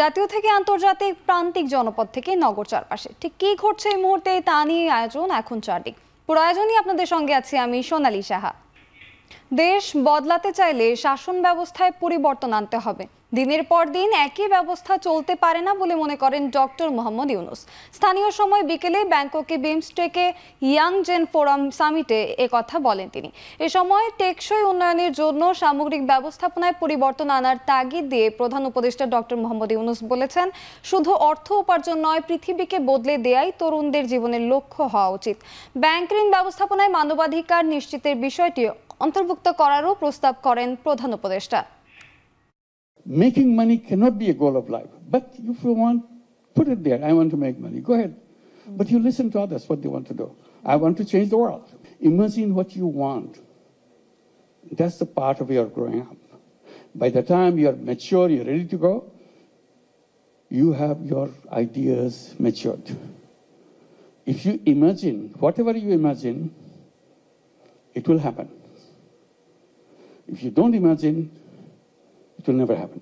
জাতীয় থেকে আন্তর্জাতিক প্রান্তিক জনপদ থেকে নগর চারপাশে ঠিক কি ঘটছে এই মুহূর্তে তা নিয়ে আয়োজন এখন চারদিক। পুরো আয়োজনই আপনাদের সঙ্গে আছি আমি সোনালী সাহা। দেশ বদলাতে চাইলে শাসন ব্যবস্থায় পরিবর্তন আনতে হবে। দিনের পর দিন একই ব্যবস্থা চলতে পারে না বলে মনে করেন ডক্টর মোহাম্মদ ইউনূস। স্থানীয় সময় বিকেলে ব্যাংককে বিমস্টেকে ইয়াং জেন ফোরাম সামিটে একথা বলেন তিনি। এ সময় টেকসই উন্নয়নের জন্য সামগ্রিক ব্যবস্থাপনায় পরিবর্তন আনার তাগিদ দিয়ে প্রধান উপদেষ্টা ডক্টর মোহাম্মদ ইউনূস বলেছেন, শুধু অর্থ উপার্জন নয়, পৃথিবীকে বদলে দেয়াই তরুণদের জীবনের লক্ষ্য হওয়া উচিত। ব্যাংক ঋণ ব্যবস্থাপনায় মানবাধিকার নিশ্চিতের বিষয়টি অন্তর্ভুক্ত করারও প্রস্তাব করেন প্রধান উপদেষ্টা। Making money cannot be a goal of life, but if you want, put it there. I want to make money. Go ahead. But you listen to others, what they want to do. I want to change the world. Imagine what you want. That's the part of your growing up. By the time you are mature, you're ready to go, you have your ideas matured. If you imagine, whatever you imagine, it will happen. If you don't imagine, it will never happen.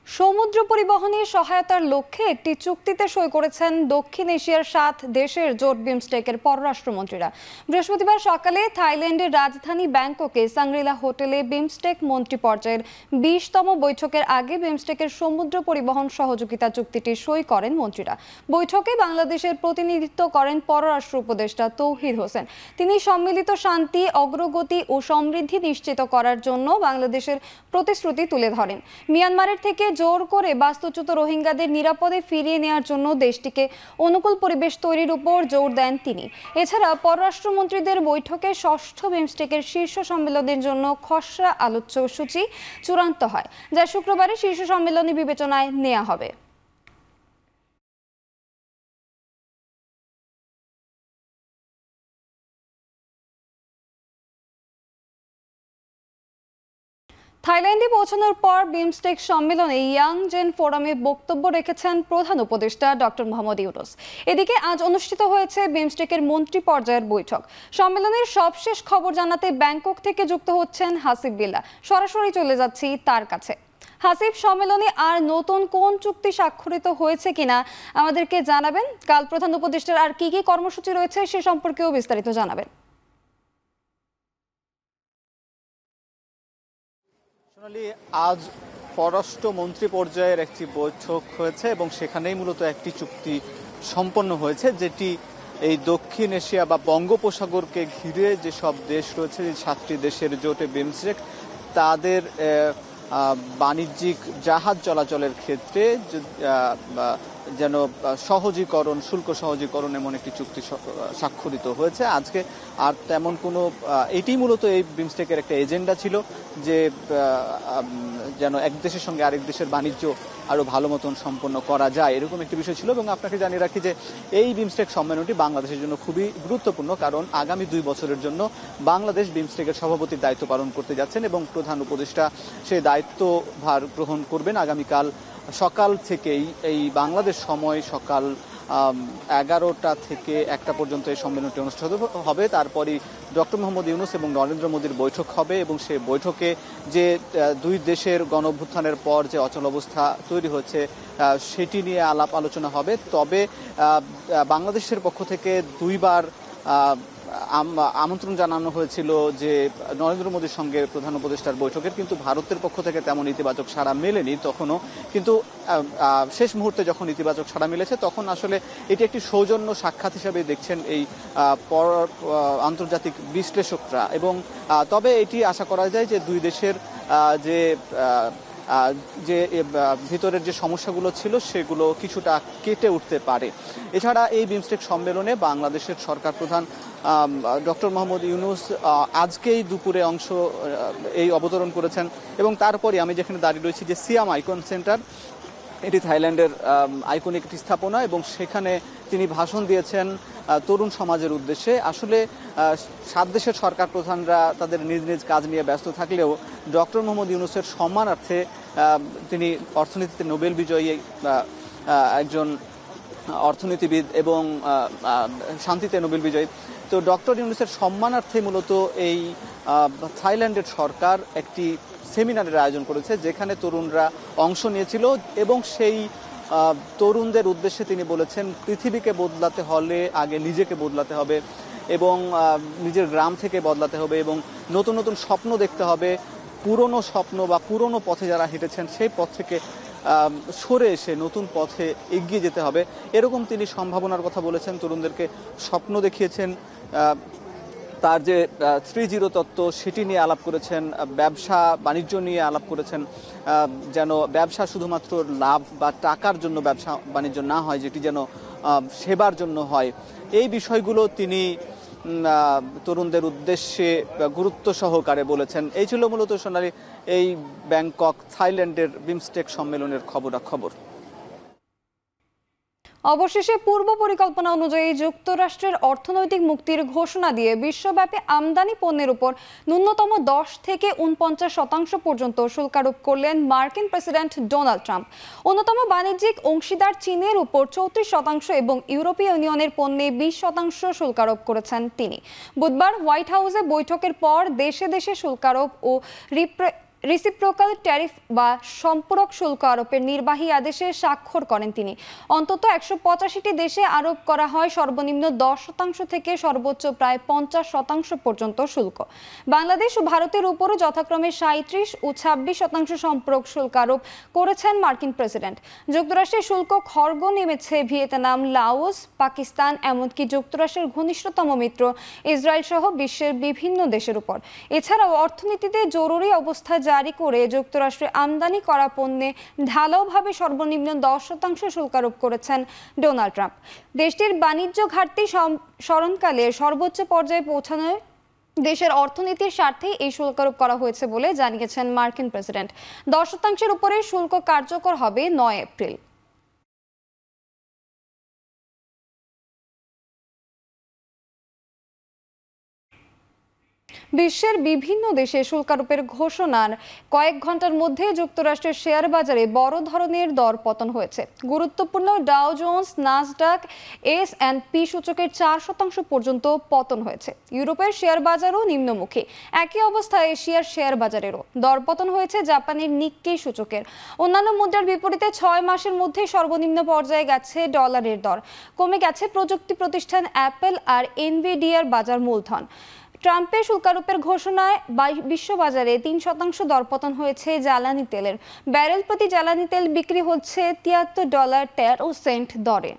সমুদ্র পরিবহনে সহায়তার লক্ষ্যে একটি চুক্তিতে সই করেছেন দক্ষিণ এশিয়ার 7 দেশের জোট বিমস্টেকের পররাষ্ট্রমন্ত্রীরা। বৃহস্পতিবার সকালে থাইল্যান্ডের রাজধানী ব্যাংককে সাংগ্রিলা হোটেলে বিমস্টেক মন্ত্রী পর্যায়ের 20তম বৈঠকের আগে বিমস্টেকের সমুদ্র পরিবহন সহযোগিতা চুক্তিটি সই করেন মন্ত্রীরা। বৈঠকে বাংলাদেশের প্রতিনিধিত্ব করেন পররাষ্ট্র উপদেষ্টা তৌহিদ হোসেন। তিনি সম্মিলিত শান্তি, অগ্রগতি ও সমৃদ্ধি নিশ্চিত করার জন্য বাংলাদেশের প্রতিশ্রুতি তুলে ধরেন। মিয়ানমারের থেকে জোর করে বাস্তুচ্যুত রোহিঙ্গাদের নিরাপদে ফিরিয়ে নেওয়ার জন্য দেশটিকে অনুকূল পরিবেশ তৈরির উপর জোর দেন তিনি। এছাড়া পররাষ্ট্রমন্ত্রীদের বৈঠকে 6ষ্ঠ বিমস্টেকের শীর্ষ সম্মেলনের জন্য খসড়া আলোচ্য সূচি চূড়ান্ত হয়, যা শুক্রবারে শীর্ষ সম্মেলনে বিবেচনায় নেওয়া হবে। থাইল্যান্ডে পৌঁছানোর পর বিমস্টেক সম্মেলনে ইয়াং জেন ফোরামে বক্তব্য রেখেছেন প্রধান উপদেষ্টা ডক্টর মোহাম্মদ ইউনূস। এদিকে আজ অনুষ্ঠিত হয়েছে বিমস্টেকের মন্ত্রী পর্যায়ের বৈঠক। সম্মেলনের সবশেষ খবর জানাতে ব্যাংকক থেকে যুক্ত হচ্ছেন হাসিব বিল্লাহ। সরাসরি চলে যাচ্ছি তার কাছে। হাসিব, সম্মেলনে আর নতুন কোন চুক্তি স্বাক্ষরিত হয়েছে কিনা আমাদেরকে জানাবেন। কাল প্রধান উপদেষ্টার আর কি কি কর্মসূচি রয়েছে সে সম্পর্কেও বিস্তারিত জানাবেন। আজ পররাষ্ট্র মন্ত্রী পর্যায়ের একটি বৈঠক হয়েছে এবং সেখানেই মূলত একটি চুক্তি সম্পন্ন হয়েছে, যেটি এই দক্ষিণ এশিয়া বা বঙ্গোপসাগরকে ঘিরে যেসব দেশ রয়েছে, এই 7টি দেশের জোটে বিমস্টেক, তাদের বাণিজ্যিক জাহাজ চলাচলের ক্ষেত্রে যেন সহজীকরণ, শুল্ক সহজীকরণ এমন একটি চুক্তি স্বাক্ষরিত হয়েছে আজকে। আর তেমন কোনো, এটি মূলত এই বিমস্টেকের একটা এজেন্ডা ছিল যে যেন এক দেশের সঙ্গে আরেক দেশের বাণিজ্য আরও ভালো মতন সম্পন্ন করা যায়, এরকম একটি বিষয় ছিল। এবং আপনাকে জানিয়ে রাখি যে এই বিমস্টেক সম্মেলনটি বাংলাদেশের জন্য খুবই গুরুত্বপূর্ণ, কারণ আগামী 2 বছরের জন্য বাংলাদেশ বিমস্টেকের সভাপতির দায়িত্ব পালন করতে যাচ্ছেন এবং প্রধান উপদেষ্টা সেই দায়িত্বভার গ্রহণ করবেন আগামীকাল সকাল থেকেই। এই বাংলাদেশ সময় সকাল 11টা থেকে 1টা পর্যন্ত এই সম্মেলনটি অনুষ্ঠিত হবে। তারপরই ডক্টর মোহাম্মদ ইউনূস এবং নরেন্দ্র মোদীর বৈঠক হবে এবং সেই বৈঠকে যে 2 দেশের গণঅভ্যুত্থানের পর যে অচল অবস্থা তৈরি হচ্ছে সেটি নিয়ে আলাপ আলোচনা হবে। তবে বাংলাদেশের পক্ষ থেকে 2বার আমন্ত্রণ জানানো হয়েছিল যে নরেন্দ্র মোদীর সঙ্গে প্রধান উপদেষ্টার বৈঠকের, কিন্তু ভারতের পক্ষ থেকে তেমন ইতিবাচক সাড়া মেলেনি তখনও। কিন্তু শেষ মুহূর্তে যখন ইতিবাচক সাড়া মিলেছে তখন আসলে এটি একটি সৌজন্য সাক্ষাৎ হিসেবে দেখছেন এই আন্তর্জাতিক বিশ্লেষকরা। এবং তবে এটি আশা করা যায় যে 2 দেশের যে ভিতরের যে সমস্যাগুলো ছিল সেগুলো কিছুটা কেটে উঠতে পারে। এছাড়া এই বিমস্টেক সম্মেলনে বাংলাদেশের সরকার প্রধান ডক্টর মোহাম্মদ ইউনূস আজকেই দুপুরে অবতরণ করেছেন এবং তারপরে আমি যেখানে দাঁড়িয়ে রয়েছি যে সিয়াম আইকন সেন্টার, এটি থাইল্যান্ডের আইকনিক একটি স্থাপনা এবং সেখানে তিনি ভাষণ দিয়েছেন তরুণ সমাজের উদ্দেশ্যে। আসলে 7 দেশের সরকার প্রধানরা তাদের নিজ নিজ কাজ নিয়ে ব্যস্ত থাকলেও ডক্টর মোহাম্মদ ইউনূসের সম্মানার্থে, তিনি অর্থনীতিতে নোবেল বিজয়ী একজন অর্থনীতিবিদ এবং শান্তিতে নোবেল বিজয়ী, তো ডক্টর ইউনূসের সম্মানার্থে মূলত এই থাইল্যান্ডের সরকার একটি সেমিনারের আয়োজন করেছে, যেখানে তরুণরা অংশ নিয়েছিল এবং সেই তরুণদের উদ্দেশ্যে তিনি বলেছেন, পৃথিবীকে বদলাতে হলে আগে নিজেকে বদলাতে হবে এবং নিজের গ্রাম থেকে বদলাতে হবে এবং নতুন নতুন স্বপ্ন দেখতে হবে। পুরনো স্বপ্ন বা পুরনো পথে যারা হেঁটেছেন সেই পথ থেকে সরে এসে নতুন পথে এগিয়ে যেতে হবে, এরকম তিনি সম্ভাবনার কথা বলেছেন। তরুণদেরকে স্বপ্ন দেখিয়েছেন, তার যে 3-0 তত্ত্ব সেটি নিয়ে আলাপ করেছেন, ব্যবসা বাণিজ্য নিয়ে আলাপ করেছেন, যেন ব্যবসা শুধুমাত্র লাভ বা টাকার জন্য ব্যবসা বাণিজ্য না হয়, যেটি যেন সেবার জন্য হয়। এই বিষয়গুলো তিনি তরুণদের উদ্দেশ্যে গুরুত্ব সহকারে বলেছেন। এই ছিল মূলত সোনালী এই ব্যাংকক থাইল্যান্ডের বিমস্টেক সম্মেলনের খবরাখবর। অবশেষে পূর্ব পরিকল্পনা অনুযায়ী যুক্তরাষ্ট্রের অর্থনৈতিক মুক্তির ঘোষণা দিয়ে বিশ্বব্যাপী আমদানি পণ্যের উপর ন্যূনতম 10 থেকে 49% পর্যন্ত শুল্ক আরোপ করলেন মার্কিন প্রেসিডেন্ট ডোনাল্ড ট্রাম্প। অন্যতম বাণিজ্যিক অংশীদার চীনের উপর 34% এবং ইউরোপীয় ইউনিয়নের পণ্যে 20% শুল্ক আরোপ করেছেন তিনি। বুধবার হোয়াইট হাউসে বৈঠকের পর দেশে দেশে শুল্ক আরোপ ও রিসিপ্রোকাল ট্যারিফ বা সম্পূরক শুল্ক আরোপের নির্বাহী আদেশে স্বাক্ষর করেন তিনি। অন্তত 185টি দেশে আরোপ করা হয় সর্বনিম্ন 10% থেকে সর্বোচ্চ প্রায় 50% পর্যন্ত শুল্ক। বাংলাদেশ ও ভারতের উপরও যথাক্রমে 37 ও 26% সম্পূরক শুল্ক আরোপ করেছেন মার্কিন প্রেসিডেন্ট। যুক্তরাষ্ট্রের শুল্ক খড়গ নেমেছে ভিয়েতনাম, লাওস, পাকিস্তান, এমনকি যুক্তরাষ্ট্রের ঘনিষ্ঠতম মিত্র ইসরায়েল সহ বিশ্বের বিভিন্ন দেশের উপর। এছাড়াও অর্থনীতিতে জরুরি অবস্থা জারি করে যুক্তরাষ্ট্রে আমদানি করা পণ্যে ঢালাওভাবে সর্বনিম্ন 10% শুল্ক আরোপ করেছেন ডোনাল্ড ট্রাম্প। দেশটির বাণিজ্য ঘাটতি স্মরণকালে সর্বোচ্চ পর্যায়ে পৌঁছানোয় দেশের অর্থনীতির স্বার্থেই এই শুল্ক আরোপ করা হয়েছে বলে জানিয়েছেন মার্কিন প্রেসিডেন্ট। 10% উপরে শুল্ক কার্যকর হবে 9 এপ্রিল। বিশ্বের বিভিন্ন দেশে শুল্ক আরোপের ঘোষণার কয়েক ঘন্টার মধ্যে যুক্তরাষ্ট্রের শেয়ার বাজারে বড় ধরনের দর পতন হয়েছে। গুরুত্বপূর্ণ ডাও জোন্স, নাসডাক, S&P সূচকের 4% পর্যন্ত পতন হয়েছে। ইউরোপের শেয়ার বাজারও নিম্নমুখী। একই অবস্থা এশিয়ার শেয়ার বাজারেরও। দরপতন হয়েছে জাপানের নিক্কেই সূচকের। অন্যান্য মুদ্রার বিপরীতে 6 মাসের মধ্যে সর্বনিম্ন পর্যায়ে গেছে ডলারের দর। কমে গেছে প্রযুক্তি প্রতিষ্ঠান অ্যাপল আর এনভিডিয়ার বাজার মূলধন। ট্রাম্পের শুল্ক আরোপের ঘোষণায় বিশ্ববাজারে 3% দরপতন হয়েছে জ্বালানি তেলের। ব্যারেল প্রতি জ্বালানি তেল বিক্রি হচ্ছে $73.13 দরে।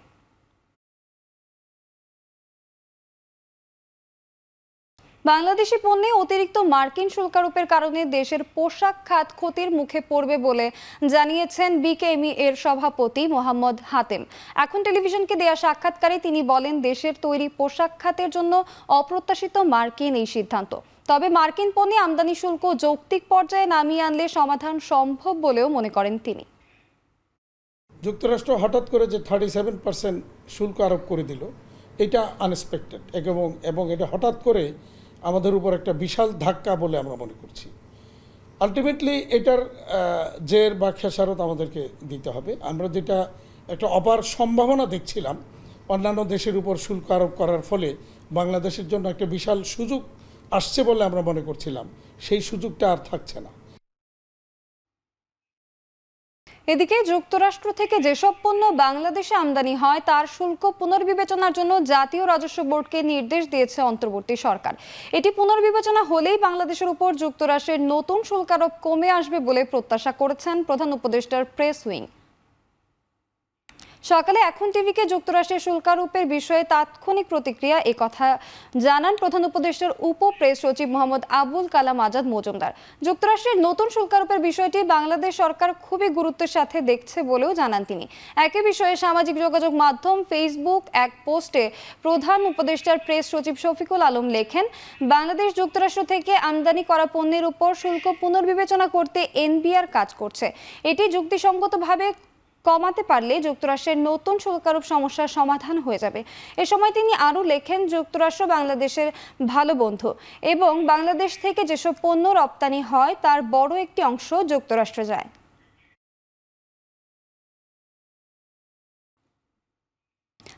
বাংলাদেশি পণ্যে অতিরিক্ত মার্কিন শুল্ক আরোপের কারণে দেশের পোশাক খাত ক্ষতির মুখে পড়বে বলে জানিয়েছেন বিকেএমই এর সভাপতি মোহাম্মদ হাতেম। এখন টেলিভিশনকে দেয়া সাক্ষাৎকারে তিনি বলেন, দেশের তৈরি পোশাক খাতের জন্য অপ্রত্যাশিত মার্কিন এই সিদ্ধান্ত। তবে মার্কিন পণ্যে আমদানি শুল্ক যৌক্তিক পর্যায়ে নামিয়ে আনলে সমাধান সম্ভব বলেও মনে করেন তিনি। যুক্তরাষ্ট্র হঠাৎ করে যে 37% শুল্ক আরোপ করে দিল, এটা আনএক্সপেক্টেড এবং এটা হঠাৎ করে আমাদের উপর একটা বিশাল ধাক্কা বলে আমরা মনে করছি। আলটিমেটলি এটার জের বা খেসারত আমাদেরকে দিতে হবে। আমরা যেটা একটা অপার সম্ভাবনা দেখছিলাম অন্যান্য দেশের উপর শুল্ক আরোপ করার ফলে বাংলাদেশের জন্য একটা বিশাল সুযোগ আসছে বলে আমরা মনে করছিলাম, সেই সুযোগটা আর থাকছে না। এদিকে যুক্তরাষ্ট্র থেকে যেসব পণ্য বাংলাদেশে আমদানি হয় তার শুল্ক পুনর্বিবেচনার জন্য জাতীয় রাজস্ব বোর্ডকে নির্দেশ দিয়েছে অন্তর্বর্তী সরকার। এটি পুনর্বিবেচনা হলেই বাংলাদেশের উপর যুক্তরাষ্ট্রের নতুন শুল্ক আরোপ কমে আসবে বলে প্রত্যাশা করেছেন প্রধান উপদেষ্টার প্রেস উইং। সকালে এখন টিভিকে যুক্তরাষ্ট্রের শুল্ক আরোপের বিষয়ে তাৎক্ষণিক প্রতিক্রিয়া এ কথা জানান প্রধান উপদেষ্টার উপ প্রেস সচিব মোহাম্মদ আবুল কালাম আজাদ মজুমদার। যুক্তরাষ্ট্রের নতুন শুল্ক আরোপের বিষয়টি বাংলাদেশ সরকার খুবই গুরুত্বের সাথে দেখছে বলেও জানান তিনি। একই বিষয়ে সামাজিক যোগাযোগ মাধ্যম ফেসবুক এক পোস্টে প্রধান উপদেষ্টার প্রেস সচিব শফিকুল আলম লেখেন, বাংলাদেশ যুক্তরাষ্ট্র থেকে আমদানি করা পণ্যের উপর শুল্ক পুনর্বিবেচনা করতে এনবিআর কাজ করছে। এটি যুক্তিসঙ্গতভাবে কমাতে পারলে যুক্তরাষ্ট্রের নতুন শুল্ক আরোপ সমস্যার সমাধান হয়ে যাবে। এ সময় তিনি আরও লেখেন, যুক্তরাষ্ট্র বাংলাদেশের ভালো বন্ধু এবং বাংলাদেশ থেকে যেসব পণ্য রপ্তানি হয় তার বড় একটি অংশ যুক্তরাষ্ট্রে যায়।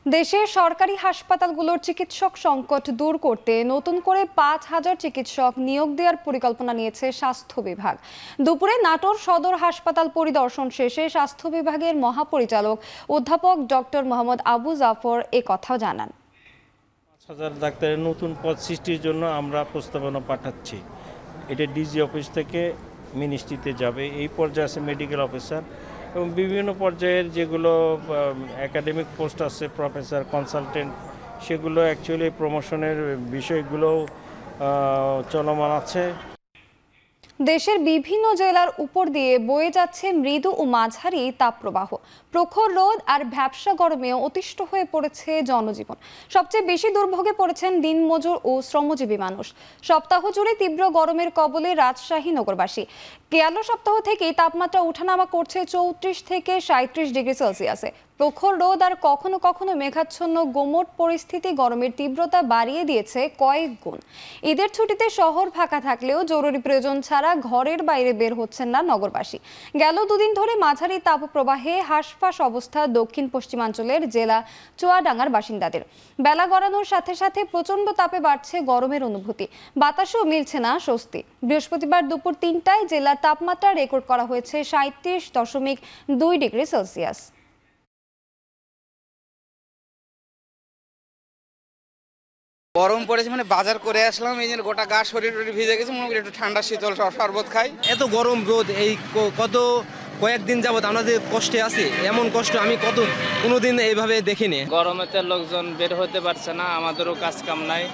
দেশের সরকারি হাসপাতালগুলোর চিকিৎসক সংকট দূর করতে নতুন করে 5,000 চিকিৎসক নিয়োগ দেওয়ার পরিকল্পনা নিয়েছে স্বাস্থ্য বিভাগ। দুপুরে নাটোর সদর হাসপাতাল পরিদর্শন শেষে স্বাস্থ্য বিভাগের মহাপরিচালক অধ্যাপক ডক্টর মোহাম্মদ আবু জাফর এ কথা জানান। 5,000 ডাক্তারের নতুন পদ সৃষ্টির জন্য আমরা প্রস্তাবনা পাঠাচ্ছি। এটা ডিজি অফিস থেকে মিনিস্ট্রিতে যাবে। এই পর্যায়ে আছে মেডিকেল অফিসার এবং বিভিন্ন পর্যায়ের যেগুলো একাডেমিক পোস্ট আছে, প্রফেসর, কনসালটেন্ট, সেগুলো অ্যাকচুয়ালি প্রমোশনের বিষয়গুলো চলমান আছে। দেশের বিভিন্ন জেলার উপর দিয়ে বয়ে যাচ্ছে মৃদু ও মাঝারি তাপপ্রবাহ। প্রখর রোদ আর ভ্যাপসা গরমে অতিষ্ঠ হয়ে পড়েছে জনজীবন। সবচেয়ে বেশি দুর্ভোগে পড়েছেন দিনমজুর ও শ্রমজীবী মানুষ। সপ্তাহ জুড়ে তীব্র গরমের কবলে রাজশাহী নগরবাসী। গেল সপ্তাহ থেকেই তাপমাত্রা ওঠানামা করছে 34 থেকে 37 ডিগ্রি সেলসিয়াসে। প্রখর রোদ আর কখনো কখনো মেঘাচ্ছন্ন গোমট পরিস্থিতি গরমের তীব্রতা বাড়িয়ে দিয়েছে কয়েক গুণ। ঈদের ছুটিতে শহর ফাঁকা থাকলেও জরুরি প্রয়োজন ছাড়া ঘরের বাইরে বের হচ্ছেন না নগরবাসী। গেল দুদিন ধরে মাঝারি তাপপ্রবাহে হাঁসফাঁস অবস্থা দক্ষিণ পশ্চিমাঞ্চলের জেলা চুয়াডাঙ্গার বাসিন্দাদের। বেলা গড়ানোর সাথে সাথে প্রচণ্ড তাপে বাড়ছে গরমের অনুভূতি। বাতাসও মিলছে না স্বস্তি। বৃহস্পতিবার দুপুর 3টায় জেলার তাপমাত্রা রেকর্ড করা হয়েছে 37.2 ডিগ্রি সেলসিয়াস। গরম পড়েছে, মানে বাজার করে আসলাম, এই জন্য গোটা গা শরীর ভিজে গেছে, মনে করি একটু ঠান্ডা শীতল শরবত খাই। এত গরম রোদ এই কত কয়েকদিন যাবত আমরা যে কষ্টে আছি, এমন কষ্ট আমি কোনোদিন এইভাবে দেখিনি। গরমেতে লোকজন বের হতে পারছে না, আমাদেরও কাজ কাম নাই।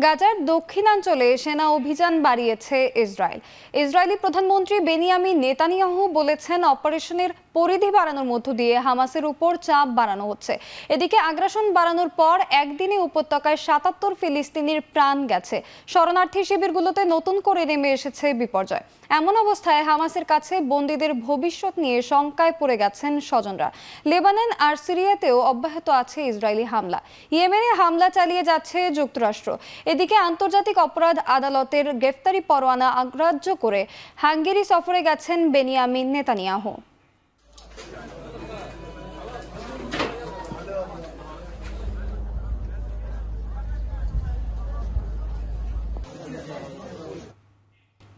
গাজার দক্ষিণাঞ্চলে সেনা অভিযান বাড়িয়েছে ইসরায়েল। ইসরায়েলি প্রধানমন্ত্রী বেনিয়ামিন নেতানিয়াহু বলেছেন, অপারেশনের পরিধি বাড়ানোর মধ্য দিয়ে হামাসের উপর চাপ বাড়ানো হচ্ছে। এদিকে আগ্রাসন বাড়ানোর পর একদিনে উপত্যকায় 77 ফিলিস্তিনির প্রাণ গেছে। শরণার্থী শিবিরগুলোতে নতুন করে নেমে এসেছে বিপর্যয়। এমন অবস্থায় হামাসের কাছে বন্দীদের ভবিষ্যৎ নিয়ে শঙ্কায় পড়ে গেছেন স্বজনরা। লেবানন আর সিরিয়াতেও অব্যাহত আছে ইসরায়েলি হামলা। ইয়েমেনে হামলা চালিয়ে যাচ্ছে যুক্তরাষ্ট্র। এদিকে আন্তর্জাতিক অপরাধ আদালতের গ্রেফতারি পরোয়ানা অগ্রাহ্য করে হাঙ্গেরি সফরে গেছেন বেনিয়ামিন নেতানিয়াহু।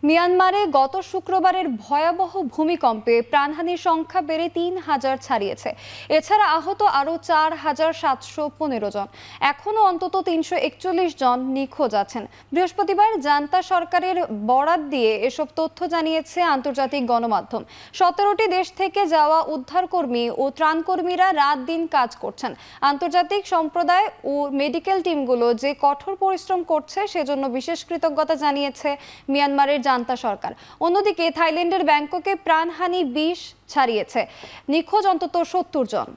মিয়ানমারে গত শুক্রবারের ভয়াবহ ভূমিকম্পে প্রাণহানির সংখ্যা বেড়ে 3,000 ছাড়িয়েছে। এছাড়া আহত আরও 4,715 জন। এখনও অন্তত 341 জন নিখোঁজ আছেন। বৃহস্পতিবার জান্তা সরকারের বরাত দিয়ে এসব তথ্য জানিয়েছে আন্তর্জাতিক গণমাধ্যম। 17টি দেশ থেকে যাওয়া উদ্ধারকর্মী ও ত্রাণকর্মীরা রাত দিন কাজ করছেন। আন্তর্জাতিক সম্প্রদায় ও মেডিকেল টিমগুলো যে কঠোর পরিশ্রম করছে সেজন্য বিশেষ কৃতজ্ঞতা জানিয়েছে মিয়ানমারের জান্তা সরকার। অন্যদিকে থাইল্যান্ডের ব্যাংককে প্রাণহানি 20 ছাড়িয়েছে। নিখোঁজ অন্তত 70 জন।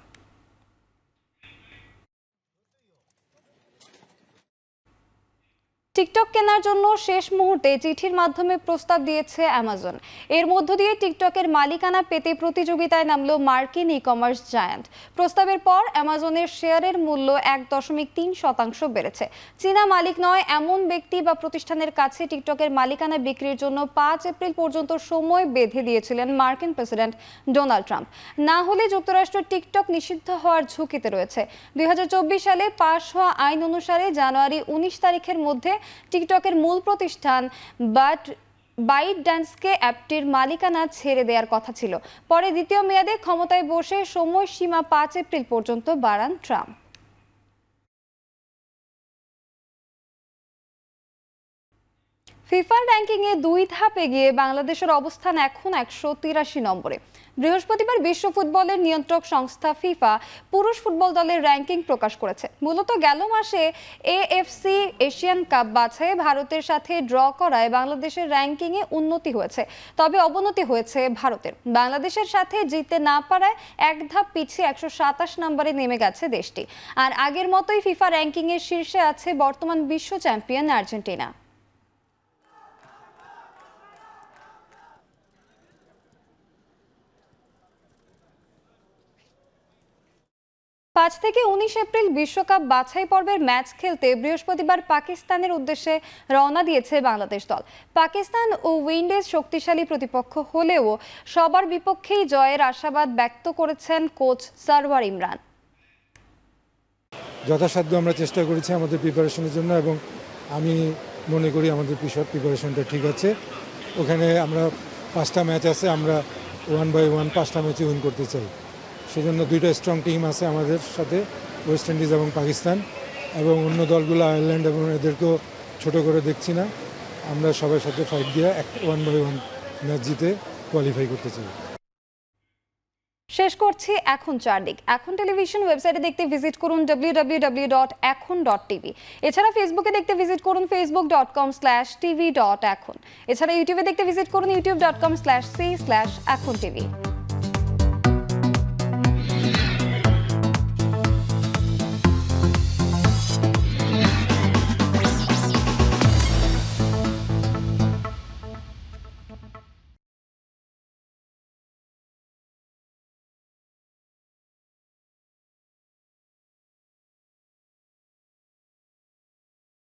টিকটক কেনার জন্য শেষ মুহূর্তে চিঠির মাধ্যমে প্রস্তাব দিয়েছে অ্যামাজন। এর মধ্য দিয়ে টিকটকের মালিকানা পেতে প্রতিযোগিতায় নামলো মার্কিন ই কমার্স জায়ান্ট। প্রস্তাবের পর অ্যামাজনের শেয়ারের মূল্য 1.3% বেড়েছে। চীনা মালিক নয় এমন ব্যক্তি বা প্রতিষ্ঠানের কাছে টিকটকের মালিকানা বিক্রির জন্য 5 এপ্রিল পর্যন্ত সময় বেঁধে দিয়েছিলেন মার্কিন প্রেসিডেন্ট ডোনাল্ড ট্রাম্প। না হলে যুক্তরাষ্ট্র টিকটক নিষিদ্ধ হওয়ার ঝুঁকিতে রয়েছে। 2024 সালে পাশ হওয়া আইন অনুসারে জানুয়ারি 19 তারিখের মধ্যে টিকটকের মূল প্রতিষ্ঠান বাইটড্যান্সকে অ্যাপটির মালিকানা ছেড়ে দেওয়ার কথা ছিল। পরে দ্বিতীয় মেয়াদে ক্ষমতায় বসে সময়সীমা 5 এপ্রিল পর্যন্ত বাড়ান ট্রাম্প। ফিফা র্যাঙ্কিংয়ে 2 ধাপ এগিয়ে বাংলাদেশের অবস্থান এখন 183 নম্বরে। বৃহস্পতিবার বিশ্ব ফুটবলের নিয়ন্ত্রক সংস্থা ফিফা পুরুষ ফুটবল দলের র্যাঙ্কিং প্রকাশ করেছে। মূলত গেল মাসে এএফসি এশিয়ান কাপ বাছাইয়ে ভারতের সাথে ড্র করায় বাংলাদেশের র্যাঙ্কিংয়ে উন্নতি হয়েছে, তবে অবনতি হয়েছে ভারতের। বাংলাদেশের সাথে জিততে না পারায় এক ধাপ পিছিয়ে 127 নম্বরে নেমে গেছে দেশটি। আর আগের মতোই ফিফা র্যাঙ্কিংয়ের শীর্ষে আছে বর্তমান বিশ্ব চ্যাম্পিয়ন আর্জেন্টিনা। আজ থেকে 19 এপ্রিল বিশ্বকাপ বাছাই পর্বের ম্যাচ খেলতে বৃহস্পতিবার পাকিস্তানের উদ্দেশ্যে রওনা দিয়েছে বাংলাদেশ দল। পাকিস্তান ও উইন্ডিজ শক্তিশালী প্রতিপক্ষ হলেও সবার বিপক্ষেই জয়ের আশাবাদ ব্যক্ত করেছেন কোচ সারওয়ার ইমরান। যথাসাধ্য আমরা চেষ্টা করেছি আমাদের প্রিপারেশনের জন্য, এবং আমি মনে করি আমাদের প্রিপারেশনটা ঠিক আছে। ওখানে আমরা 5টা ম্যাচ আছে, আমরা 1 বাই 1 5টা ম্যাচে উইন করতে চাই। সেজন্য 2টা স্ট্রং টিম আছে আমাদের সাথে, ওয়েস্ট ইন্ডিজ এবং পাকিস্তান, এবং অন্য দলগুলো আয়ারল্যান্ড, এবং এদেরকেও ছোট করে দেখছি না। আমরা সবার সাথে ফাইট দিয়ে 1 বাই 1 ম্যাচ জিতে কোয়ালিফাই করতে চাই। শেষ করছি এখন চারদিক। এখন টেলিভিশন ওয়েবসাইটে দেখতে ভিজিট করুন www.ekhon.tv। এছাড়া ফেসবুকে দেখতে ভিজিট করুন facebook.com/tv.ekhon। এছাড়া ইউটিউবে দেখতে ভিজিট করুন youtube.com/c/ekhon tv।